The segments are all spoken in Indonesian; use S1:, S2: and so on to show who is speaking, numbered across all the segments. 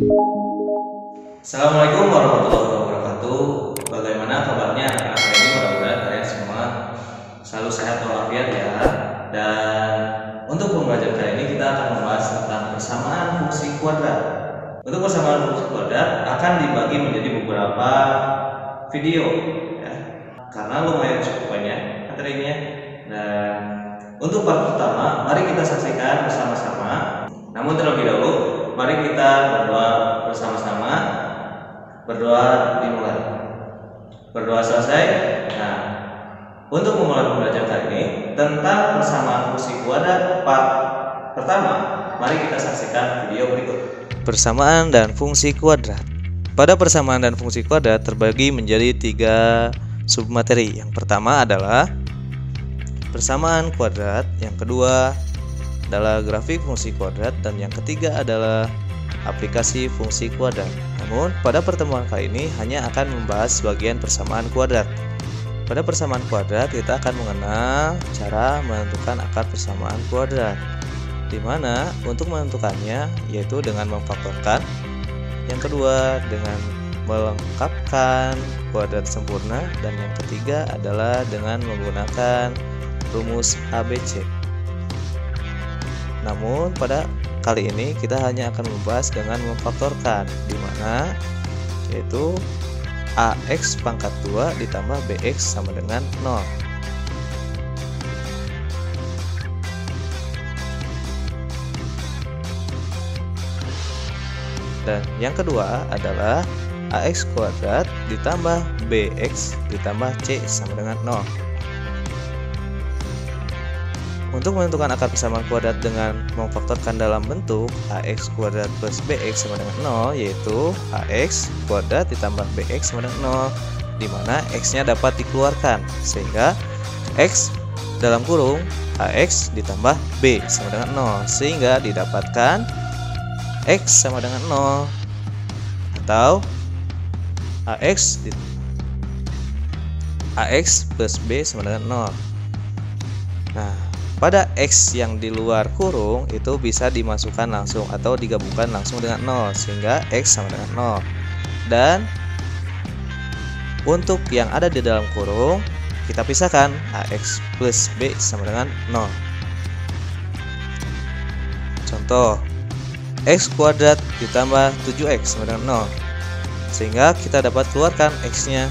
S1: Assalamualaikum warahmatullahi wabarakatuh. Bagaimana kabarnya anak-anak hari ini? Mudah-mudahan kalian semua selalu sehat walafiat ya. Dan untuk pembelajaran kali ini kita akan membahas tentang persamaan fungsi kuadrat. Untuk persamaan fungsi kuadrat akan dibagi menjadi beberapa video ya, karena lumayan cukup banyak materinya. Dan untuk part pertama, mari kita saksikan bersama-sama. Namun terlebih dahulu, mari kita berdoa bersama-sama. Berdoa dimulai. Berdoa selesai. Nah, untuk memulai pembelajaran kali ini tentang persamaan fungsi kuadrat part pertama, mari kita saksikan video berikut. Persamaan dan fungsi kuadrat. Pada persamaan dan fungsi kuadrat terbagi menjadi 3 submateri. Yang pertama adalah persamaan kuadrat, yang kedua adalah grafik fungsi kuadrat, dan yang ketiga adalah aplikasi fungsi kuadrat. Namun pada pertemuan kali ini hanya akan membahas bagian persamaan kuadrat. Pada persamaan kuadrat kita akan mengenal cara menentukan akar persamaan kuadrat, di mana untuk menentukannya yaitu dengan memfaktorkan, yang kedua dengan melengkapkan kuadrat sempurna, dan yang ketiga adalah dengan menggunakan rumus ABC. Namun pada kali ini kita hanya akan membahas dengan memfaktorkan, di mana yaitu AX pangkat 2 ditambah BX sama dengan 0. Dan yang kedua adalah AX kuadrat ditambah BX ditambah C sama dengan 0. Untuk menentukan akar persamaan kuadrat dengan memfaktorkan dalam bentuk AX kuadrat plus BX sama dengan 0, yaitu AX kuadrat ditambah BX sama dengan 0, di mana X-nya dapat dikeluarkan, sehingga X dalam kurung AX ditambah B sama dengan 0, sehingga didapatkan X sama dengan 0, atau AX plus B sama dengan 0. Nah, pada X yang di luar kurung itu bisa dimasukkan langsung atau digabungkan langsung dengan 0, sehingga X sama dengan 0. Dan untuk yang ada di dalam kurung kita pisahkan, AX plus B sama dengan 0. Contoh, X kuadrat ditambah 7X sama dengan 0, sehingga kita dapat keluarkan X-nya.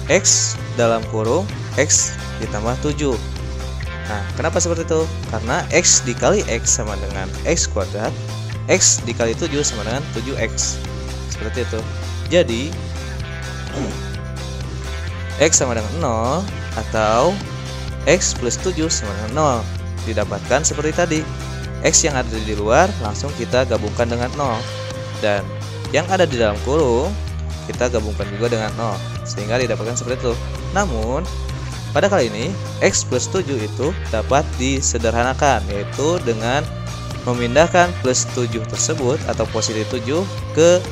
S1: X dalam kurung X ditambah 7. Nah, kenapa seperti itu? Karena X dikali X sama dengan X kuadrat, X dikali 7 sama dengan 7X. Seperti itu. Jadi X sama dengan 0 atau X plus 7 sama dengan 0 didapatkan seperti tadi. X yang ada di luar langsung kita gabungkan dengan 0, dan yang ada di dalam kurung kita gabungkan juga dengan 0, sehingga didapatkan seperti itu. Namun pada kali ini X plus 7 itu dapat disederhanakan, yaitu dengan memindahkan plus 7 tersebut atau positif 7 ke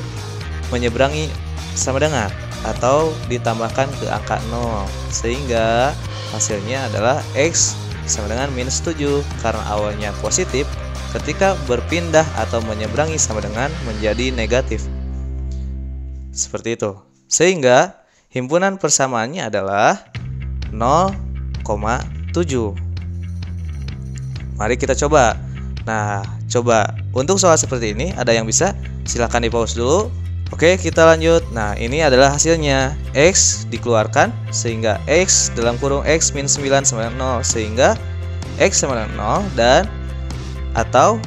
S1: menyeberangi sama dengan atau ditambahkan ke angka 0, sehingga hasilnya adalah X sama dengan minus 7, karena awalnya positif, ketika berpindah atau menyeberangi sama dengan menjadi negatif. Seperti itu. Sehingga himpunan persamaannya adalah 0,7. Mari kita coba. Nah, coba untuk soal seperti ini ada yang bisa? Silahkan di pause dulu. Oke, kita lanjut. Nah, ini adalah hasilnya. X dikeluarkan sehingga X dalam kurung X min 9 sama dengan 0, sehingga X sama dengan 0, dan atau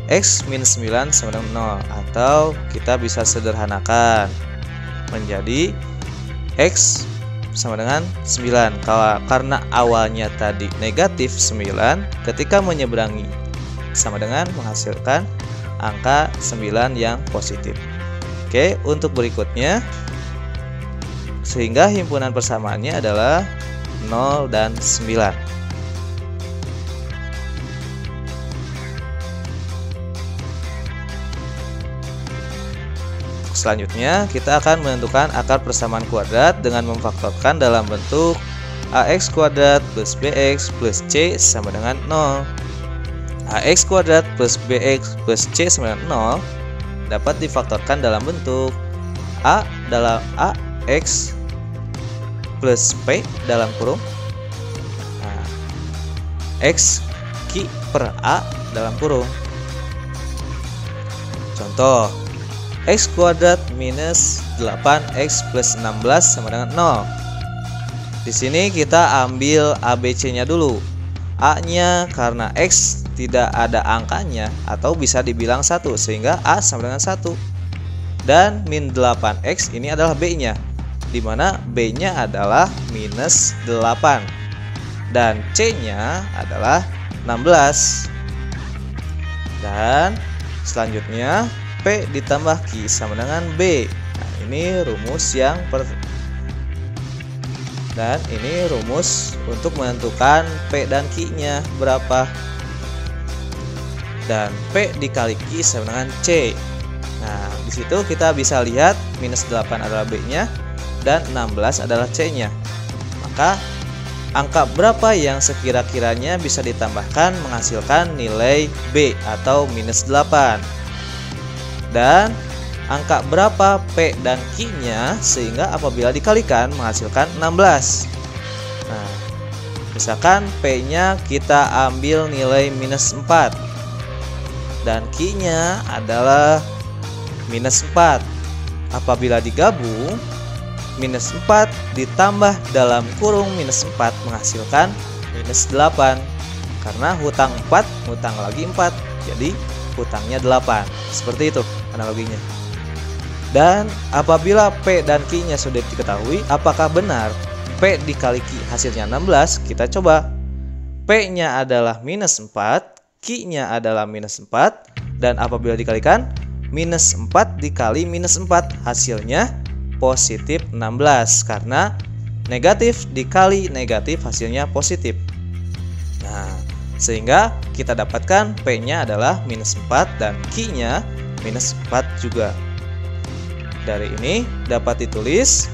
S1: X min 9 sama dengan 0, atau kita bisa sederhanakan menjadi X sama dengan 9, karena awalnya tadi negatif 9, ketika menyeberangi sama dengan menghasilkan angka 9 yang positif. Oke, untuk berikutnya, sehingga himpunan persamaannya adalah 0 dan 9. Selanjutnya kita akan menentukan akar persamaan kuadrat dengan memfaktorkan dalam bentuk AX kuadrat plus BX plus C sama dengan 0. AX kuadrat plus BX plus C sama dengan 0 dapat difaktorkan dalam bentuk A dalam A X plus P dalam kurung X Q per A dalam kurung. Contoh, X kuadrat minus 8X plus 16 sama dengan 0. Di sini kita ambil ABC-nya dulu. A-nya karena X tidak ada angkanya atau bisa dibilang 1, sehingga A sama dengan 1. Dan min 8X ini adalah B-nya, dimana B-nya adalah minus 8. Dan C-nya adalah 16. Dan selanjutnya P ditambah Q sama dengan B. Nah, ini rumus yang dan ini rumus untuk menentukan P dan Q-nya berapa. Dan P dikali Q sama dengan C. Nah, di situ kita bisa lihat minus 8 adalah B-nya dan 16 adalah C-nya. Maka angka berapa yang sekira-kiranya bisa ditambahkan menghasilkan nilai B atau minus 8. Dan angka berapa P dan Q-nya sehingga apabila dikalikan menghasilkan 16. Nah, misalkan P-nya kita ambil nilai minus 4 dan Q-nya adalah minus 4. Apabila digabung, minus 4 ditambah dalam kurung minus 4 menghasilkan minus 8. Karena hutang 4, hutang lagi 4, jadi hutangnya 8. Seperti itu analoginya. Dan apabila P dan Q-nya sudah diketahui, apakah benar P dikali Q hasilnya 16? Kita coba. P-nya adalah minus 4, Q-nya adalah minus 4, dan apabila dikalikan, minus 4 dikali minus 4 hasilnya positif 16, karena negatif dikali negatif hasilnya positif. Nah, sehingga kita dapatkan P-nya adalah minus 4 dan Q-nya minus 4 juga. Dari ini dapat ditulis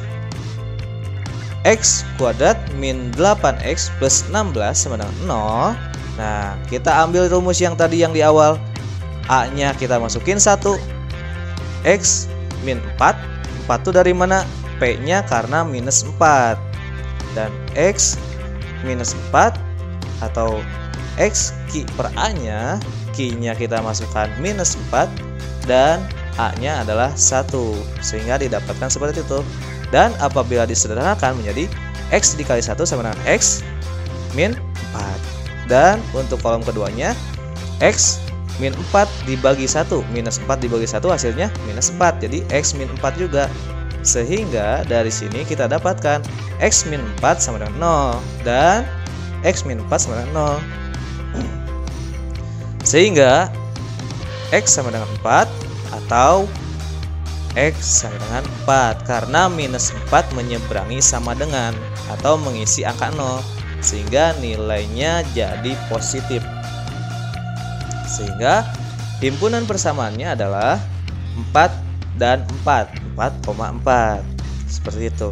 S1: X kuadrat min 8X plus 16 sama dengan 0. Nah, kita ambil rumus yang tadi yang di awal. A-nya kita masukin 1. X min 4. 4 itu dari mana? P-nya karena minus 4. Dan X minus 4 atau X Q per A-nya, Q-nya kita masukkan minus 4 dan A-nya adalah 1, sehingga didapatkan seperti itu. Dan apabila disederhanakan menjadi X dikali 1 sama dengan X min 4. Dan untuk kolom keduanya X min 4 dibagi 1, minus 4 dibagi 1 hasilnya minus 4, jadi X min 4 juga. Sehingga dari sini kita dapatkan X min 4 sama dengan 0 dan X min 4 sama dengan 0. Sehingga X sama dengan 4 atau X sama dengan 4, karena minus 4 menyeberangi sama dengan atau mengisi angka 0, sehingga nilainya jadi positif. Sehingga himpunan persamaannya adalah 4 dan 4,4. Seperti itu.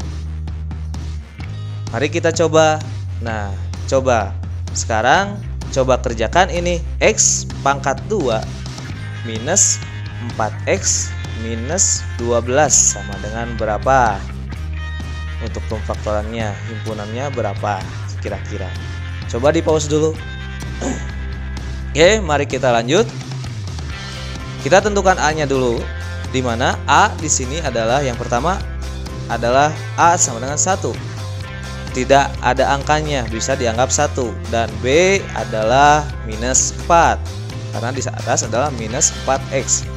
S1: Mari kita coba. Nah, coba sekarang coba kerjakan ini. X pangkat 2 minus 4X minus 12 sama dengan berapa? Untuk pemfaktorannya, himpunannya berapa kira-kira? Coba di pause dulu. Oke, mari kita lanjut. Kita tentukan A-nya dulu, di mana A di sini adalah yang pertama adalah A sama dengan 1. Tidak ada angkanya, bisa dianggap 1. Dan B adalah minus 4, karena di atas adalah minus 4X.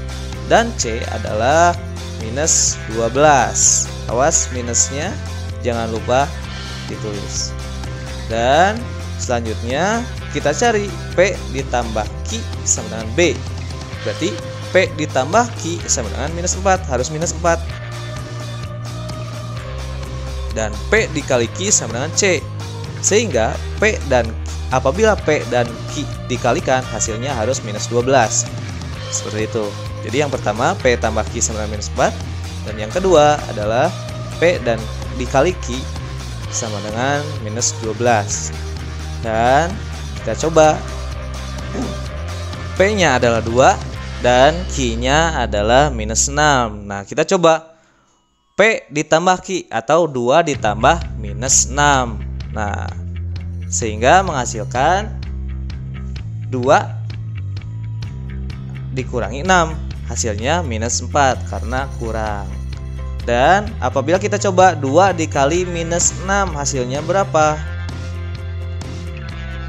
S1: Dan C adalah minus 12. Awas minusnya, jangan lupa ditulis. Dan selanjutnya kita cari P ditambah Q sama dengan B. Berarti P ditambah Q sama dengan minus 4, harus minus 4. Dan P dikali Q sama dengan C. Sehingga P dan apabila P dan Q dikalikan hasilnya harus minus 12. Seperti itu. Jadi yang pertama P tambah Q sama dengan minus 4. Dan yang kedua adalah P dan dikali Q sama dengan minus 12. Dan kita coba. P nya adalah 2 dan Q-nya adalah minus 6. Nah, kita coba P ditambah Q atau 2 ditambah minus 6. Nah, sehingga menghasilkan 2 dikurangi 6, hasilnya minus 4 karena kurang. Dan apabila kita coba 2 dikali minus 6, hasilnya berapa?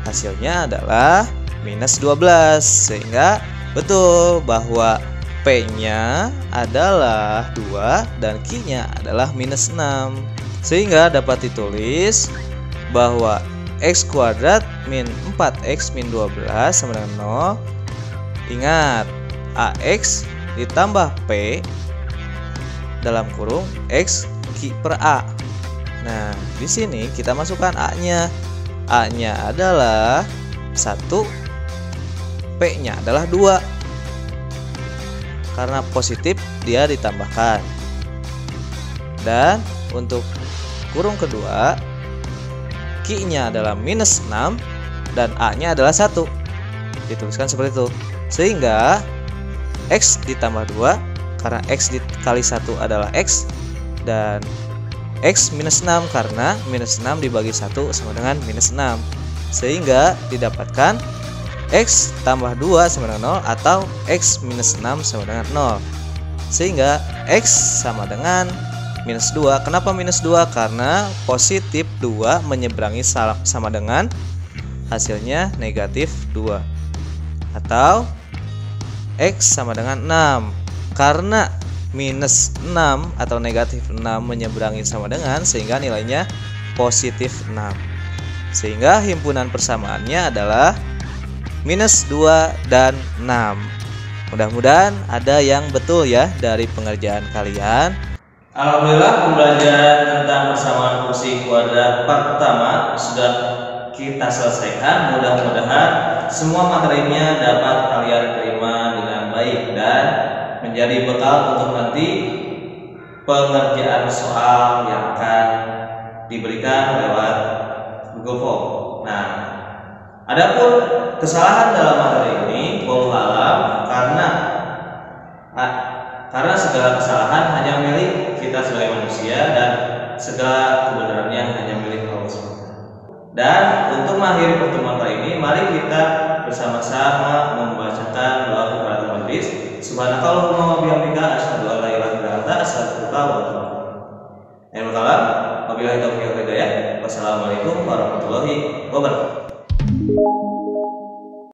S1: Hasilnya adalah minus 12, sehingga betul bahwa P-nya adalah 2 dan Q-nya adalah minus 6. Sehingga dapat ditulis bahwa X kuadrat min 4X min 12 sama dengan 0. Ingat, AX ditambah P dalam kurung X Q per A. Nah, di sini kita masukkan A-nya. A-nya adalah 1, P-nya adalah 2. Karena positif dia ditambahkan. Dan untuk kurung kedua, Q-nya adalah minus 6 dan A-nya adalah 1. Dituliskan seperti itu. Sehingga X ditambah 2, karena X dikali 1 adalah X, dan X minus 6 karena minus 6 dibagi 1 sama dengan minus 6. Sehingga didapatkan X tambah 2 sama dengan 0 atau X minus 6 sama dengan 0. Sehingga X sama dengan minus 2. Kenapa minus 2? Karena positif 2 menyeberangi sama dengan hasilnya negatif 2. Atau X sama dengan 6. Karena minus 6 atau negatif 6 menyeberangi sama dengan, sehingga nilainya positif 6. Sehingga himpunan persamaannya adalah minus 2 dan 6. Mudah-mudahan ada yang betul ya dari pengerjaan kalian. Alhamdulillah, pembelajaran tentang persamaan fungsi kuadrat part pertama sudah kita selesaikan. Mudah-mudahan semua materinya dapat kalian terima dengan baik dan menjadi bekal untuk nanti pengerjaan soal yang akan diberikan lewat Google Form. Nah, adapun kesalahan dalam materi ini, wallahu alam, karena segala kesalahan hanya milik kita sebagai manusia dan segala kebenarannya hanya milik Allah SWT. Dan untuk mengakhiri pertemuan kali ini, mari kita bersama-sama membacakan doa kifaratul majlis. Subhanakallahumma